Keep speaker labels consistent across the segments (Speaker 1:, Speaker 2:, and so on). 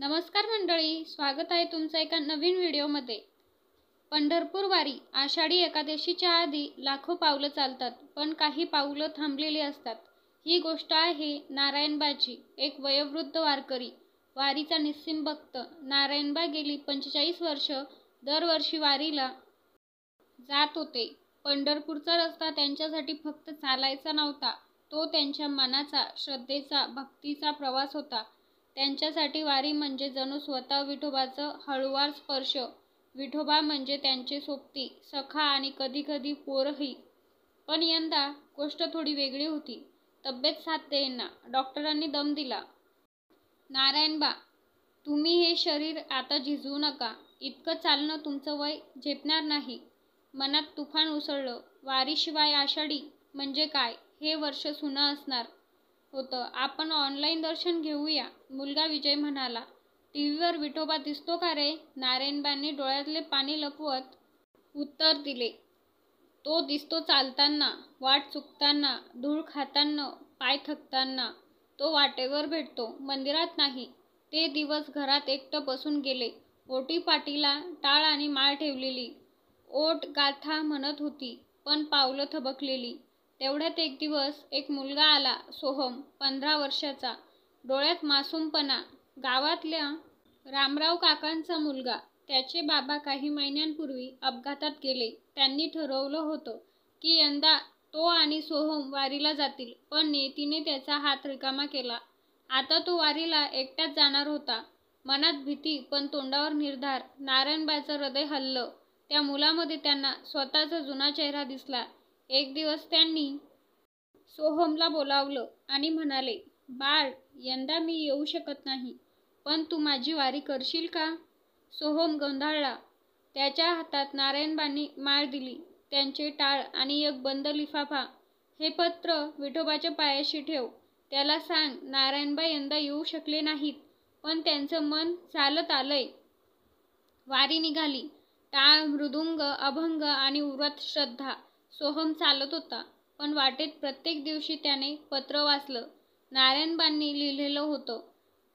Speaker 1: नमस्कार मंडळी, स्वागत आहे तुमचं एका नवीन व्हिडिओमध्ये। पंढरपूर वारी आषाढी एकादशीच्या आधी लाखो पावलं चालतात, पण काही पावलं थांबलेली असतात। ही गोष्ट आहे नारायणबाची। एक वयोवृद्ध वारकरी, वारीचा निस्सीम भक्त नारायणबा गेली 45 वर्ष दरवर्षी वारीला जात होते। पंढरपूरचा रस्ता त्यांच्यासाठी फक्त चालायचा नव्हता, तो त्यांच्या मनाचा, श्रद्धेचा, भक्तीचा प्रवास होता। त्यांच्यासाठी वारी म्हणजे जणू स्वतः विठोबाचा हळूवार स्पर्श। विठोबा म्हणजे त्यांचे सोबती, सखा आणि कधी-कधी पोरही। पण यंदा गोष्ट थोडी वेगळी होती। तब्येत साथ देईना, डॉक्टरांनी दम दिला। नारायणबा, तुम्ही हे शरीर आता झिजवू नका, इतकं चालणं तुमचं वय झेपणार नाही। मनात तुफान उसळलं। वारीशिवाय आषाढी म्हणजे काय हे वर्ष सुनं असणार होतं। आपण ऑनलाईन दर्शन घेऊया, मुलगा विजय म्हणाला। टीव्हीवर विठोबा दिसतो का रे? नारायणबांनी डोळ्यातले पाणी लपवत उत्तर दिले। तो दिसतो चालताना, वाट चुकताना, धूळ खाताना, पाय थकताना। तो वाटेवर भेटतो, मंदिरात नाही। ते दिवस घरात एकटं बसून गेले। ओटी पाटीला टाळ आणि माळ ठेवलेली, ओट गाथा म्हणत होती, पण पावलं थबकलेली। तेवढ्यात एक दिवस एक मुलगा आला, सोहम, 15 वर्षाचा, डोळ्यात मासूमपणा। गावातल्या रामराव काकांचा मुलगा। त्याचे बाबा काही महिन्यांपूर्वी अपघातात गेले। त्यांनी ठरवलं होतं की यंदा तो आणि सोहम वारीला जातील, पण नियतीने त्याचा हात रिकामा केला। आता तो वारीला एकटाच जाणार होता। मनात भीती, पण तोंडावर निर्धार। नारायणबाचं हृदय हललं। त्या मुलामध्ये त्यांना स्वतःचा जुना चेहरा दिसला। एक दिवस त्यांनी सोहमला बोलावलं आणि म्हणाले, बाळ, यंदा मी येऊ शकत नाही, पण तू माझी वारी करशील का? सोहम गोंधळला। त्याच्या हातात नारायणबांनी माळ दिली, त्यांचे टाळ आणि एक बंद लिफाफा। हे पत्र विठोबाच्या पायाशी ठेव। त्याला सांग, नारायणबा यंदा येऊ शकले नाहीत, पण त्यांचं मन चालत आलंय। वारी निघाली। टाळ, मृदुंग, अभंग आणि व्रत श्रद्धा। सोहम चालत होता, पण वाटेत प्रत्येक दिवशी त्याने पत्र वाचलं। नारायणबांनी लिहिलेलं होतं,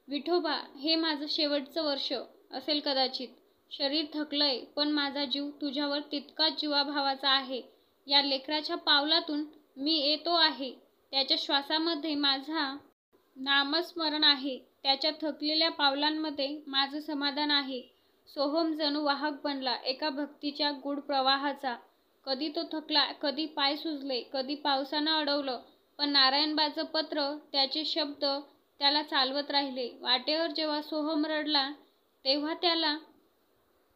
Speaker 1: विठोबा, हे माझं शेवटचं वर्ष असेल कदाचित। शरीर थकलंय, पण माझा जीव तुझ्यावर तितकाच जीवाभावाचा आहे। या लेकराच्या पावलातून मी येतो आहे, त्याच्या श्वासामध्ये माझा नामस्मरण आहे, त्याच्या थकलेल्या पावलांमध्ये माझं समाधान आहे। सोहम जणू वाहक बनला एका भक्तीच्या गूढ प्रवाहाचा। कधी तो थकला, कधी पाय सुजले, कधी पावसानं अडवलं, पण नारायणबाचं पत्र, त्याचे शब्द त्याला चालवत राहिले। वाटेवर जेव्हा सोहम रडला, तेव्हा त्याला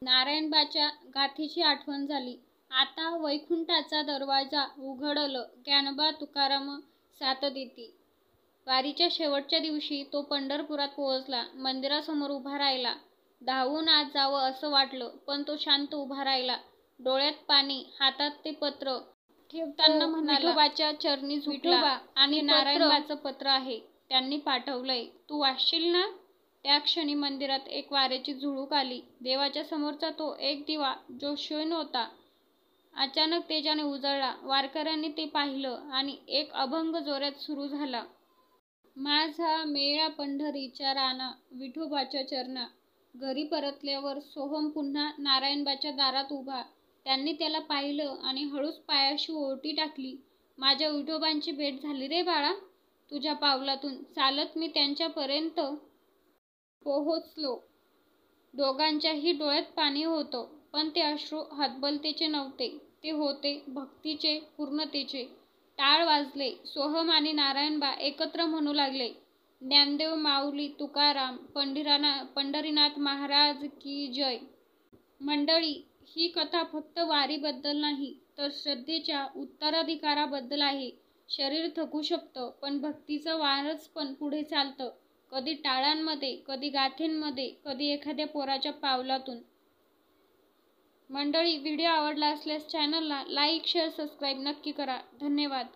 Speaker 1: नारायणबाच्या गाथेची आठवण झाली। आता वैकुंठाचा दरवाजा उघडलं, ज्ञानोबा तुकाराम साथ देती। वारीच्या शेवटच्या दिवशी तो पंढरपुरात पोहोचला। मंदिरासमोर उभा राहिला। धावून आत जावं असं वाटलं, पण तो शांत उभा राहिला। डोळ्यात पाणी, हातात ते पत्र ठेवताना म्हणाला, विठोबाच्या चरणी झुकला। आणि नारायणबाचं पत्र आहे, त्यांनी पाठवलंय, तू वाचशील ना? त्या क्षणी मंदिरात एक वाऱ्याची झुळूक आली। देवाच्या समोरचा तो एक दिवा, जो क्षीण होता, अचानक तेजाने उजळला। वारकऱ्यांनी ते पाहिलं आणि एक अभंग जोरात सुरू झाला। माझा मेळा पंढरीच्या राना, विठोबाच्या चरणा। घरी परतल्यावर सोहम पुन्हा नारायणबाच्या दारात उभा। त्यांनी त्याला पाहिलं आणि हळूच पायाशी ओटी टाकली। माझ्या विठोबांची भेट झाली रे बाळा, तुझ्या पावलातून चालत मी त्यांच्यापर्यंत पोहोचलो। दोघांच्याही डोळ्यात पाणी होतं, पण ते अश्रू हतबलतेचे नव्हते, ते होते भक्तीचे, पूर्णतेचे। टाळ वाजले। सोहम आणि नारायणबा एकत्र म्हणू लागले, ज्ञानदेव माऊली तुकाराम, पंढरीनाथ महाराज की जय। मंडळी, ही कथा फक्त वारीबद्दल नाही, तर श्रद्धेच्या उत्तराधिकाराबद्दल आहे। शरीर थकू शकतं, पण भक्तीचं वारच पण पुढे चालतं, कधी टाळांमध्ये, कधी गाथेंमध्ये, कधी एखाद्या पोराच्या पावलातून। मंडळी, व्हिडिओ आवडला असल्यास चॅनलला लाईक, शेअर, सबस्क्राईब नक्की करा। धन्यवाद।